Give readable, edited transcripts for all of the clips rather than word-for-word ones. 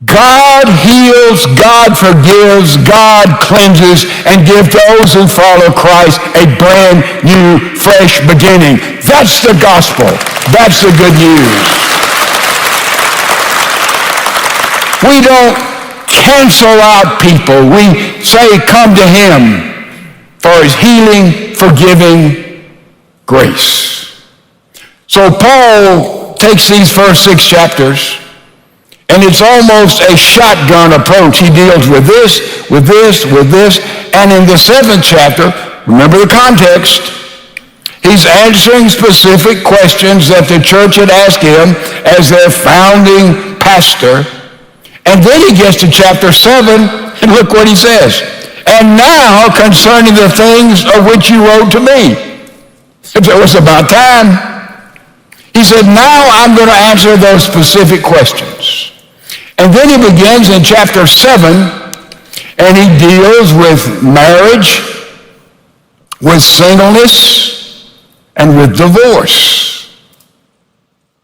God heals, God forgives, God cleanses, and gives those who follow Christ a brand new, fresh beginning. That's the gospel. That's the good news. We don't cancel out people. We say, come to him for his healing, forgiving grace. So Paul takes these first 6 chapters, and it's almost a shotgun approach. He deals with this, with this, with this. And in the 7th chapter, remember the context, he's answering specific questions that the church had asked him as their founding pastor. And then he gets to chapter 7, and look what he says. And now concerning the things of which you wrote to me. It was about time. He said, now I'm going to answer those specific questions. And then he begins in chapter 7, and he deals with marriage, with singleness, and with divorce.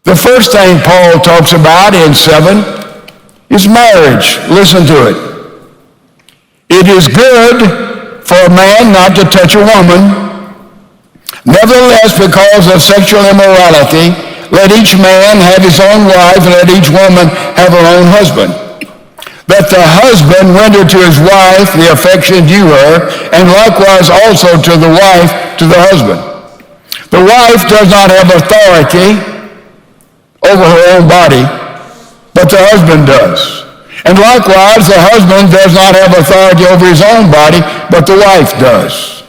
The first thing Paul talks about in 7 is marriage. Listen to it. It is good for a man not to touch a woman. Nevertheless, because of sexual immorality, let each man have his own wife, and let each woman have her own husband. Let the husband render to his wife the affection due her, and likewise also to the wife to the husband. The wife does not have authority over her own body, but the husband does. And likewise, the husband does not have authority over his own body, but the wife does.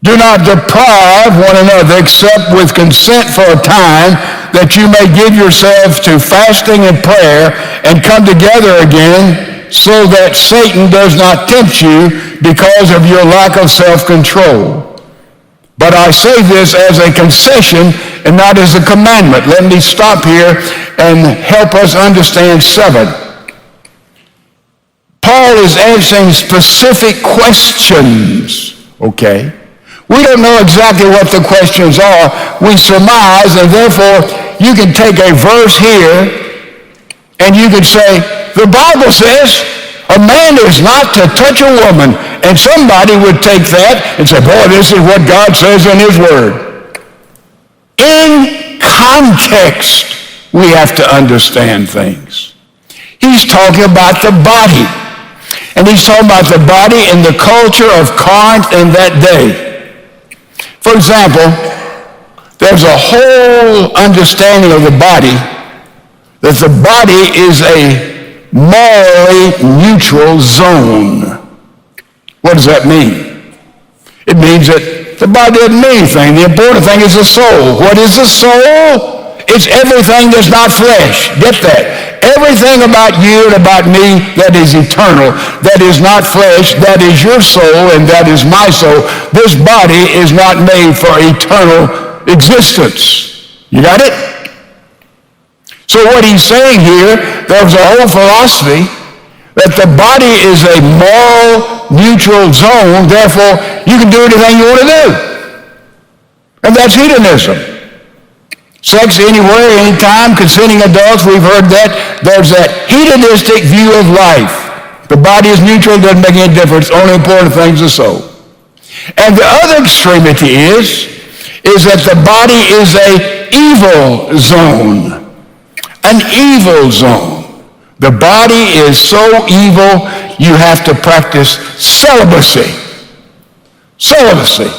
Do not deprive one another except with consent for a time, that you may give yourselves to fasting and prayer and come together again, so that Satan does not tempt you because of your lack of self-control. But I say this as a concession and not as a commandment. Let me stop here and help us understand 7. Paul is answering specific questions, okay? We don't know exactly what the questions are. We surmise, and therefore you can take a verse here and you can say, the Bible says a man is not to touch a woman. And somebody would take that and say, boy, this is what God says in his word. In context, we have to understand things. He's talking about the body. And he's talking about the body in the culture of Corinth in that day. For example, there's a whole understanding of the body that the body is a morally neutral zone. What does that mean? It means that the body doesn't mean anything. The important thing is the soul. What is the soul? It's everything that's not flesh. Get that. Everything about you and about me that is eternal, that is not flesh, that is your soul and that is my soul. This body is not made for eternal existence. You got it? So what he's saying here, there's a whole philosophy that the body is a moral neutral zone, therefore you can do anything you want to do. And that's hedonism. Sex anywhere, anytime, consenting adults, we've heard that. There's that hedonistic view of life. The body is neutral, doesn't make any difference. Only important things are so. And the other extremity is that the body is an evil zone. An evil zone. The body is so evil, you have to practice celibacy. Celibacy.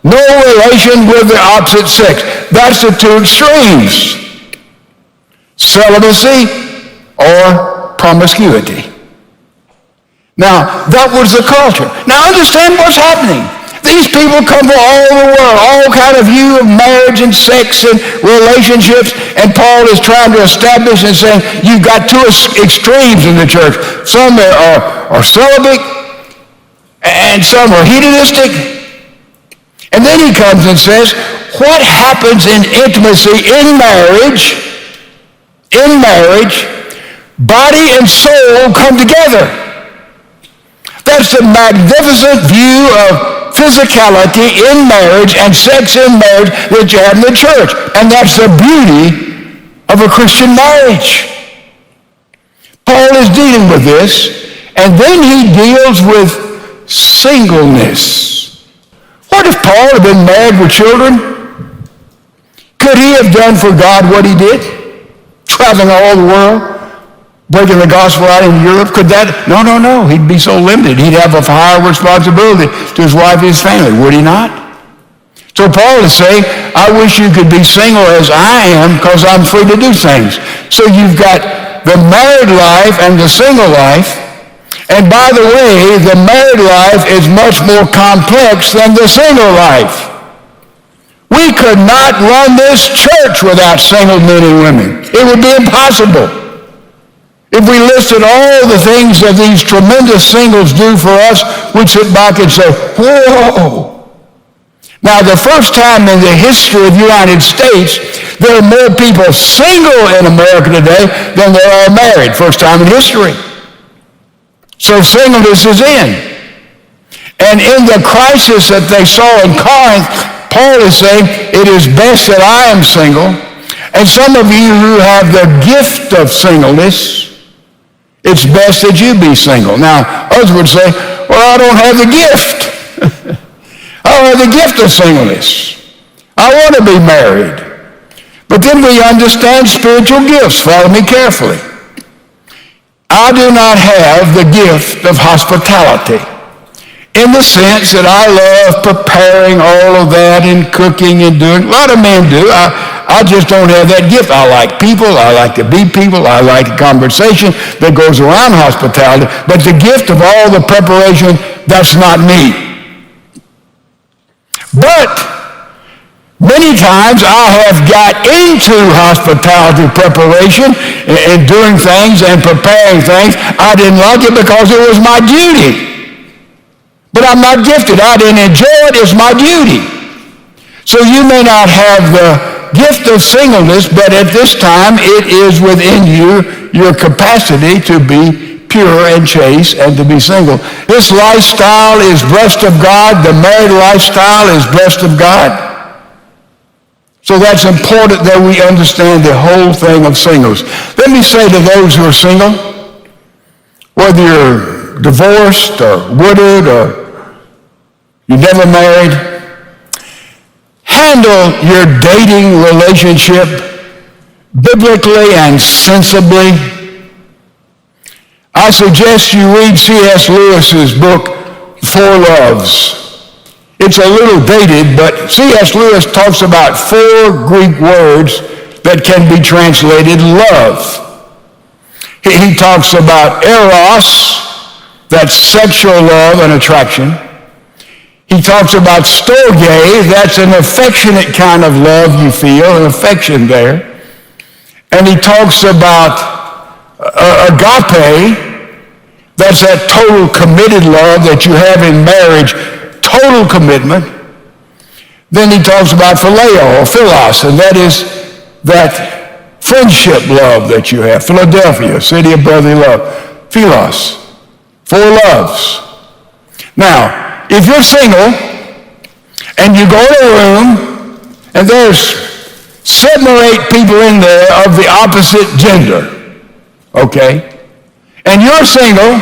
No relation with the opposite sex. That's the two extremes. Celibacy or promiscuity. Now, that was the culture. Now, understand what's happening. These people come from all over the world, all kind of view of marriage and sex and relationships, and Paul is trying to establish and saying, you've got two extremes in the church. Some are celibate, and some are hedonistic. And then he comes and says, what happens in intimacy, in marriage, body and soul come together. That's the magnificent view of physicality in marriage and sex in marriage that you have in the church. And that's the beauty of a Christian marriage. Paul is dealing with this, and then he deals with singleness. What if Paul had been married with children? Could he have done for God what he did? Traveling all the world, breaking the gospel out in Europe? Could that? No. He'd be so limited. He'd have a higher responsibility to his wife and his family, would he not? So Paul is saying, I wish you could be single as I am because I'm free to do things. So you've got the married life and the single life. And by the way, the married life is much more complex than the single life. We could not run this church without single men and women. It would be impossible. If we listed all the things that these tremendous singles do for us, we'd sit back and say, whoa. Now, the first time in the history of the United States, there are more people single in America today than there are married. First time in history. So singleness is in. And in the crisis that they saw in Corinth, Paul is saying, it is best that I am single. And some of you who have the gift of singleness, it's best that you be single. Now, others would say, well, I don't have the gift. I don't have the gift of singleness. I want to be married. But then we understand spiritual gifts. Follow me carefully. I do not have the gift of hospitality in the sense that I love preparing all of that and cooking and doing. A lot of men do. I just don't have that gift. I like people. I like to be people. I like the conversation that goes around hospitality. But the gift of all the preparation, that's not me. But many times I have got into hospitality preparation and doing things and preparing things. I didn't like it because it was my duty. But I'm not gifted. I didn't enjoy it. It's my duty. So you may not have the gift of singleness, but at this time it is within you, your capacity to be pure and chaste and to be single. This lifestyle is blessed of God. The married lifestyle is blessed of God. So that's important that we understand the whole thing of singles. Let me say to those who are single, whether you're divorced or widowed or you're never married, handle your dating relationship biblically and sensibly. I suggest you read C.S. Lewis's book, Four Loves. It's a little dated, but C.S. Lewis talks about 4 Greek words that can be translated love. He talks about eros, that's sexual love and attraction. He talks about storge, that's an affectionate kind of love you feel, an affection there. And he talks about agape, that's that total committed love that you have in marriage, total commitment. Then he talks about phileo or philos, and that is that friendship love that you have. Philadelphia, city of brotherly love. Philos, 4 loves. Now, if you're single and you go to a room and there's 7 or 8 people in there of the opposite gender, okay? And you're single,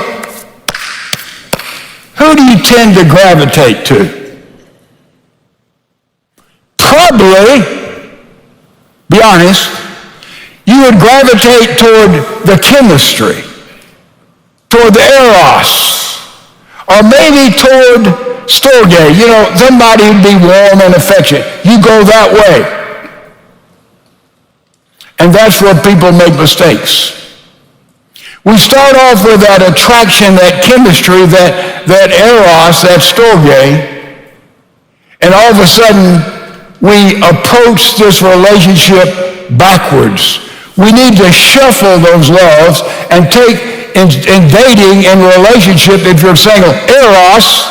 who do you tend to gravitate to? Probably, be honest, you would gravitate toward the chemistry, toward the eros, or maybe toward storge, somebody who'd be warm and affectionate. You go that way. And that's where people make mistakes. We start off with that attraction, that chemistry, that eros, that storge, and all of a sudden we approach this relationship backwards. We need to shuffle those loves and take in dating, in relationship, if you're single, eros,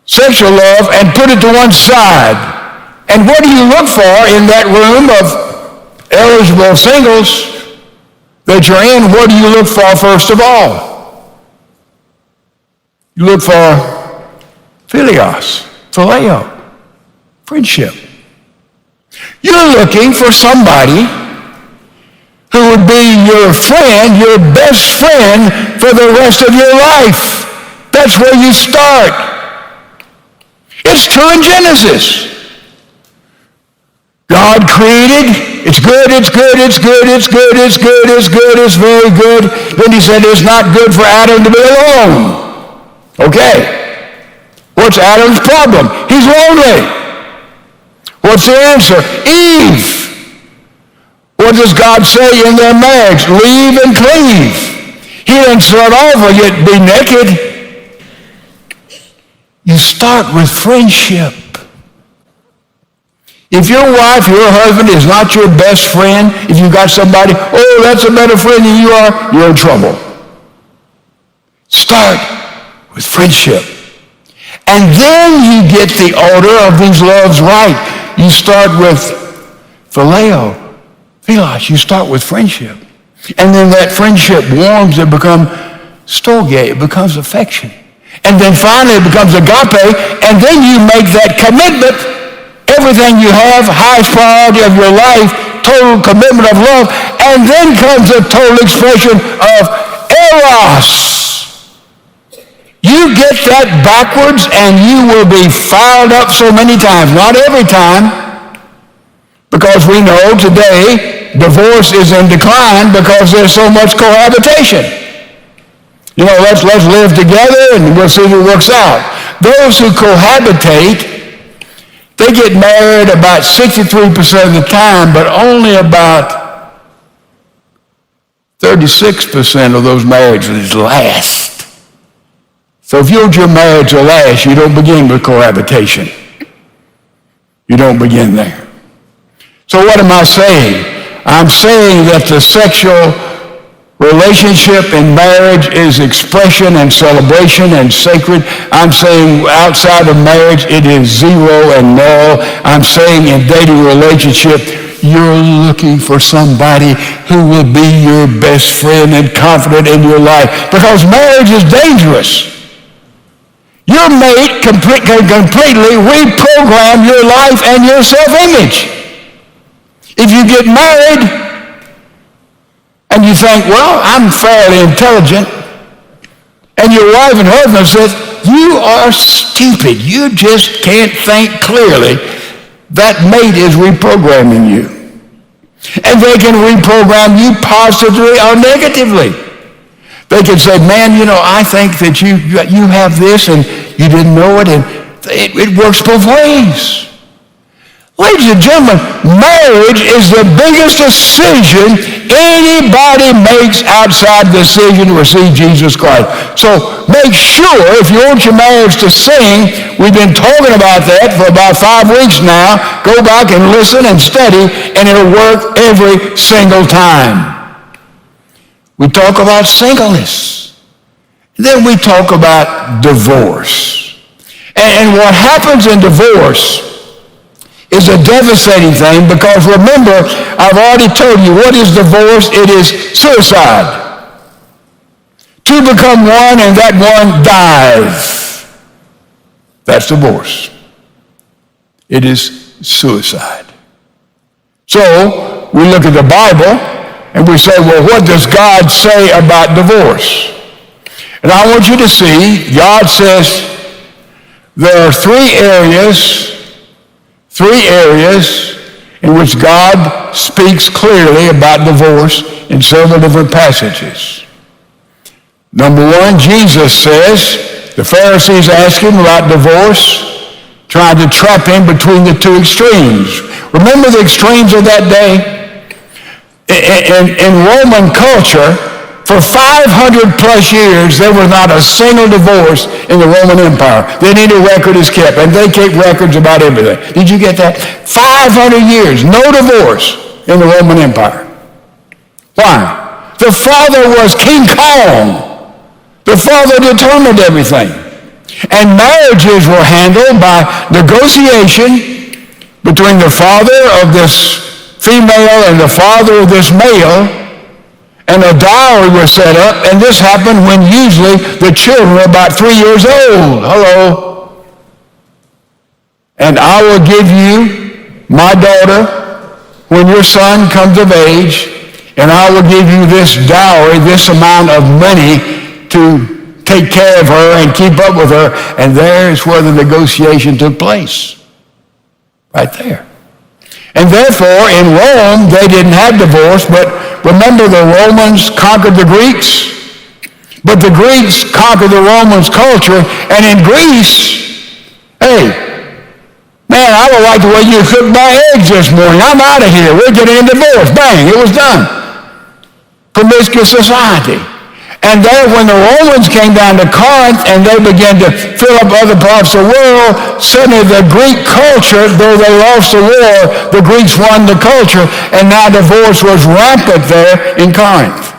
sexual love, and put it to one side. And what do you look for in that room of eligible singles that you're in? What do you look for first of all? You look for phileo, friendship. You're looking for somebody who would be your friend, your best friend for the rest of your life. That's where you start. It's true in Genesis. God created, it's good, it's good, it's good, it's good, it's good, it's good, it's very good. Then he said it's not good for Adam to be alone. Okay. What's Adam's problem? He's lonely. What's the answer? Eve. What does God say in their marriage? Leave and cleave. He didn't start off with you be naked. You start with friendship. If your wife, your husband is not your best friend, if you got somebody, oh, that's a better friend than you are, you're in trouble. Start with friendship. And then you get the order of these loves right. You start with phileo. Philos, you start with friendship. And then that friendship warms, it becomes storge, it becomes affection. And then finally it becomes agape, and then you make that commitment, everything you have, highest priority of your life, total commitment of love, and then comes a total expression of eros. You get that backwards and you will be fired up so many times, not every time, because we know today divorce is in decline because there's so much cohabitation. You know, let's live together and we'll see if it works out. Those who cohabitate, they get married about 63% of the time, but only about 36% of those marriages last. So if you want your marriage to last, you don't begin with cohabitation. You don't begin there. So what am I saying? I'm saying that the sexual relationship in marriage is expression and celebration and sacred. I'm saying outside of marriage, it is zero and null. I'm saying in dating relationship, you're looking for somebody who will be your best friend and confidant in your life, because marriage is dangerous. Your mate can completely reprogram your life and your self-image. If you get married and you think, well, I'm fairly intelligent, and your wife and husband says, you are stupid, you just can't think clearly, that mate is reprogramming you. And they can reprogram you positively or negatively. They can say, man, you know, I think that you have this and you didn't know it, and it works both ways. Ladies and gentlemen, marriage is the biggest decision anybody makes outside the decision to receive Jesus Christ. So make sure, if you want your marriage to sing, we've been talking about that for about 5 weeks now, go back and listen and study, and it'll work every single time. We talk about singleness. Then we talk about divorce. And what happens in divorce is a devastating thing, because remember, I've already told you, what is divorce? It is suicide. Two become one and that one dies. That's divorce. It is suicide. So we look at the Bible and we say, well, what does God say about divorce? And I want you to see, God says there are three areas in which God speaks clearly about divorce in several different passages. Number one, Jesus says, the Pharisees asked him about divorce, trying to trap him between the two extremes. Remember the extremes of that day? In Roman culture, for 500 plus years, there was not a single divorce in the Roman Empire. Then any record is kept, and they keep records about everything. Did you get that? 500 years, no divorce in the Roman Empire. Why? The Father was King Kong. The Father determined everything. And marriages were handled by negotiation between the father of this female and the father of this male. And a dowry was set up, and this happened when usually the children were about 3 years old. Hello. And I will give you my daughter when your son comes of age, and I will give you this dowry, this amount of money to take care of her and keep up with her. And there's where the negotiation took place. Right there. And therefore, in Rome, they didn't have divorce, but remember the Romans conquered the Greeks? But the Greeks conquered the Romans' culture, and in Greece, hey, man, I don't like the way you cooked my eggs this morning. I'm out of here. We're getting a divorce. Bang, it was done. Promiscuous society. And then when the Romans came down to Corinth and they began to fill up other parts of the world, suddenly the Greek culture, though they lost the war, the Greeks won the culture, and now divorce was rampant there in Corinth.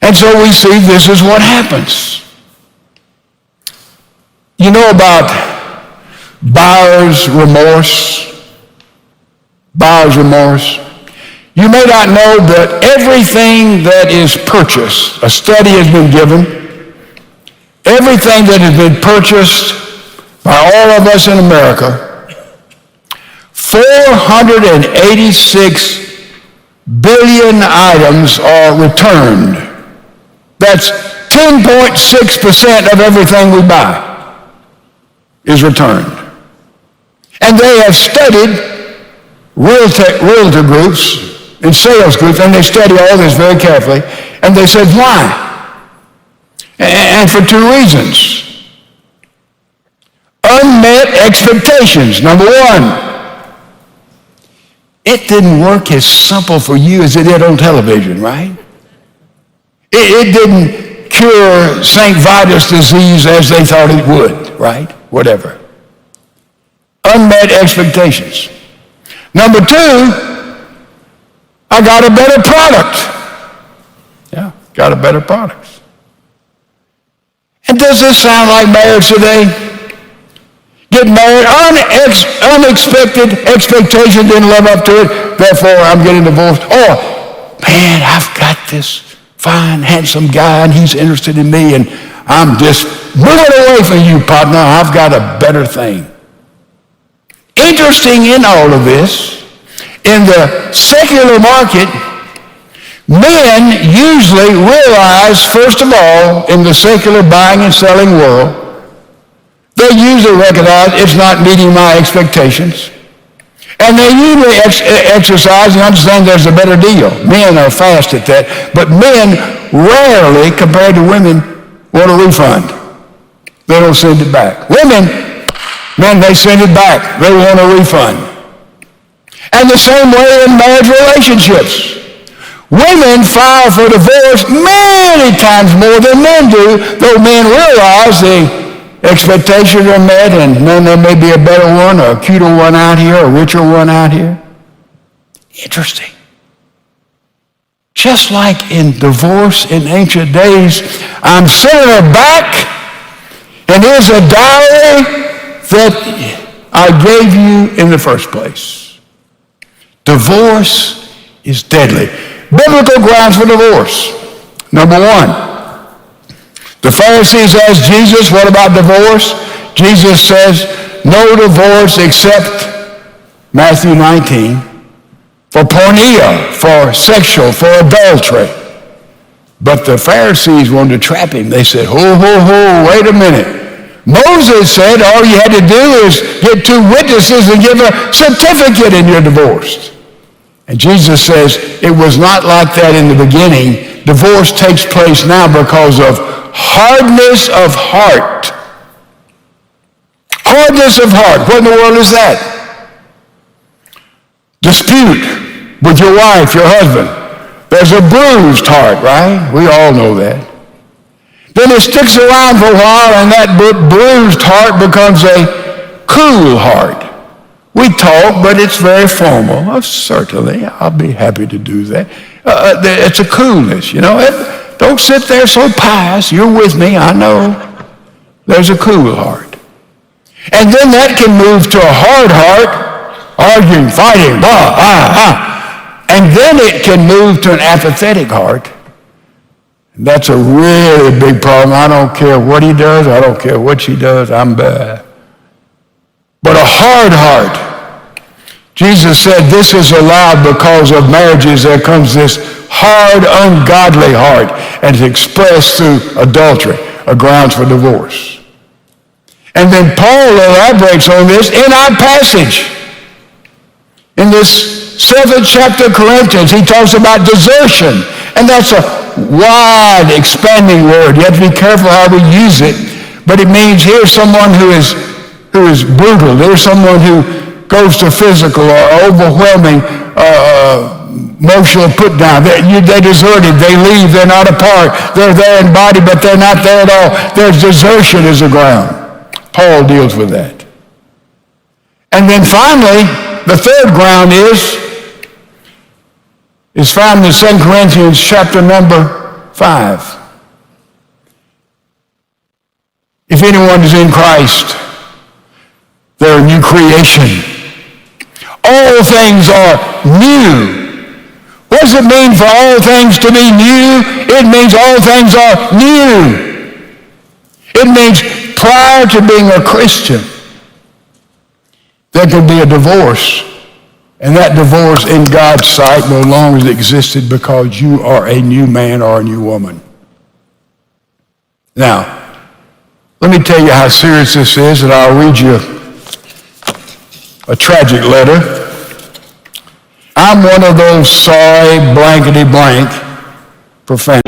And so we see this is what happens. You know about buyer's remorse? Buyer's remorse. You may not know that everything that is purchased, a study has been given, everything that has been purchased by all of us in America, 486 billion items are returned. That's 10.6% of everything we buy is returned. And they have studied realtor groups and sales groups, and they study all this very carefully, and they said, why? And for two reasons. Unmet expectations. Number one, it didn't work as simple for you as it did on television, right? It didn't cure St. Vitus disease as they thought it would, right? Whatever. Unmet expectations. Number two, I got a better product. Yeah, got a better product. And does this sound like marriage today? Get married, unexpected expectation, didn't live up to it, therefore I'm getting divorced. Oh, man, I've got this fine, handsome guy, and he's interested in me, and I'm just moving away from you, partner. I've got a better thing. Interesting in all of this, in the secular market, men usually realize, first of all, in the secular buying and selling world, they usually recognize it's not meeting my expectations. And they usually exercise and understand there's a better deal. Men are fast at that, but men rarely, compared to women, want a refund. They don't send it back. Women, man, they send it back. They want a refund. And the same way in marriage relationships. Women file for divorce many times more than men do, though men realize the expectations are met, and then there may be a better one, or a cuter one out here, a richer one out here. Interesting. Just like in divorce in ancient days, I'm sending her back, and here's a dowry that I gave you in the first place. Divorce is deadly. Biblical grounds for divorce. Number one, the Pharisees asked Jesus, what about divorce? Jesus says, no divorce except Matthew 19, for porneia, for sexual, for adultery. But the Pharisees wanted to trap him. They said, ho, ho, ho, wait a minute. Moses said all you had to do is get two witnesses and give a certificate and you're divorced. And Jesus says it was not like that in the beginning. Divorce takes place now because of hardness of heart. Hardness of heart. What in the world is that? Dispute with your wife, your husband. There's a bruised heart, right? We all know that. Then it sticks around for a while, and that bruised heart becomes a cool heart. We talk, but it's very formal. Oh, certainly, I'll be happy to do that. It's a coolness, you know. Don't sit there so pious. You're with me, I know. There's a cool heart. And then that can move to a hard heart, arguing, fighting, blah, ah, ah. And then it can move to an apathetic heart. And that's a really big problem. I don't care what he does. I don't care what she does. I'm bad. But a hard heart. Jesus said this is allowed because of marriages. There comes this hard, ungodly heart, and it's expressed through adultery, a grounds for divorce. And then Paul elaborates on this in our passage. In this 7th chapter of Corinthians, he talks about desertion. And that's a wide, expanding word. You have to be careful how we use it. But it means here's someone who is brutal. There's someone who goes to physical or overwhelming emotional put down. They deserted. They leave. They're not a part. They're there in body, but they're not there at all. There's desertion as a ground. Paul deals with that. And then finally, the third ground is found in 2 Corinthians chapter number 5. If anyone is in Christ, they're a new creation. All things are new. What does it mean for all things to be new? It means all things are new. It means prior to being a Christian, there could be a divorce. And that divorce in God's sight no longer existed because you are a new man or a new woman. Now, let me tell you how serious this is, and I'll read you a tragic letter. I'm one of those sorry blankety blank profane.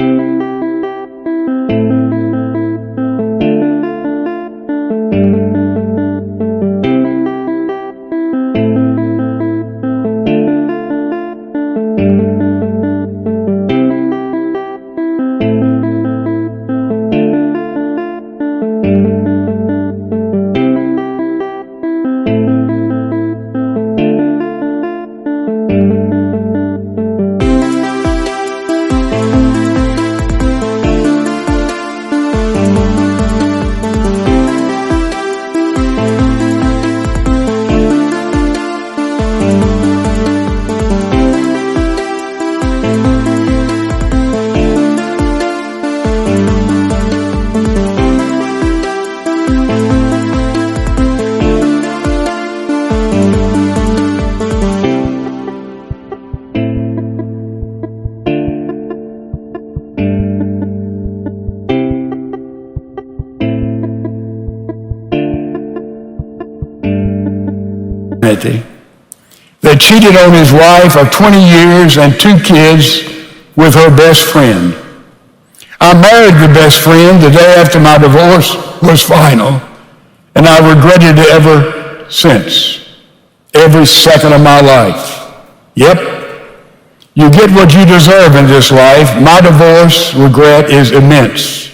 That cheated on his wife of 20 years and 2 kids with her best friend. I married the best friend the day after my divorce was final, and I regretted it ever since, every second of my life. Yep, you get what you deserve in this life. My divorce regret is immense.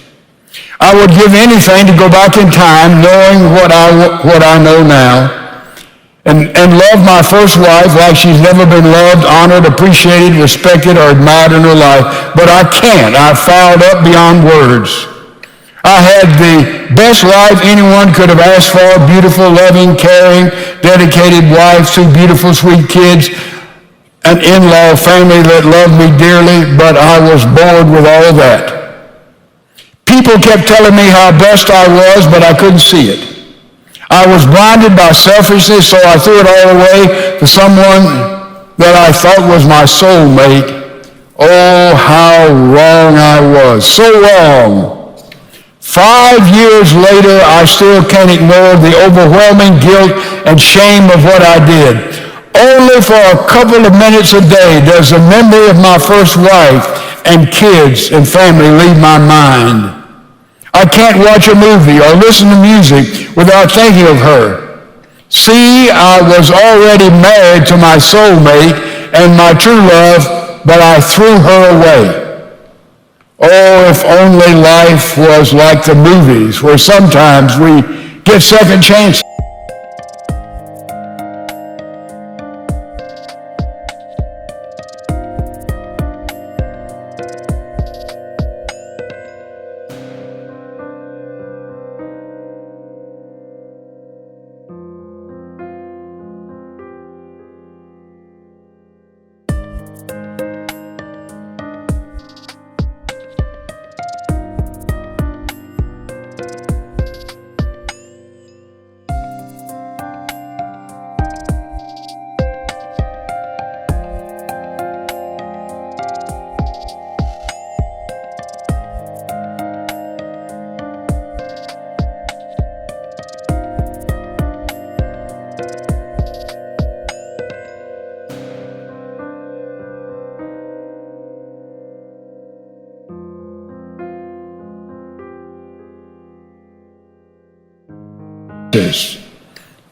I would give anything to go back in time knowing what I know now, and love my first wife like she's never been loved, honored, appreciated, respected, or admired in her life. But I can't. I've fouled up beyond words. I had the best life anyone could have asked for, beautiful, loving, caring, dedicated wife, 2 beautiful, sweet kids, an in-law family that loved me dearly, but I was bored with all that. People kept telling me how blessed I was, but I couldn't see it. I was blinded by selfishness, so I threw it all away for someone that I thought was my soulmate. Oh, how wrong I was. So wrong. 5 years later, I still can't ignore the overwhelming guilt and shame of what I did. Only for a couple of minutes a day does the memory of my first wife and kids and family leave my mind. I can't watch a movie or listen to music without thinking of her. See, I was already married to my soulmate and my true love, but I threw her away. Oh, if only life was like the movies, where sometimes we get second chances. is.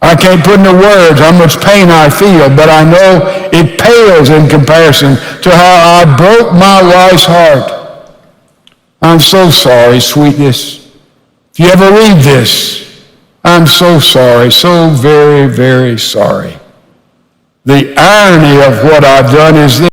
I can't put into words how much pain I feel, but I know it pales in comparison to how I broke my wife's heart. I'm so sorry, sweetness. If you ever read this, I'm so sorry, so very, very sorry. The irony of what I've done is this.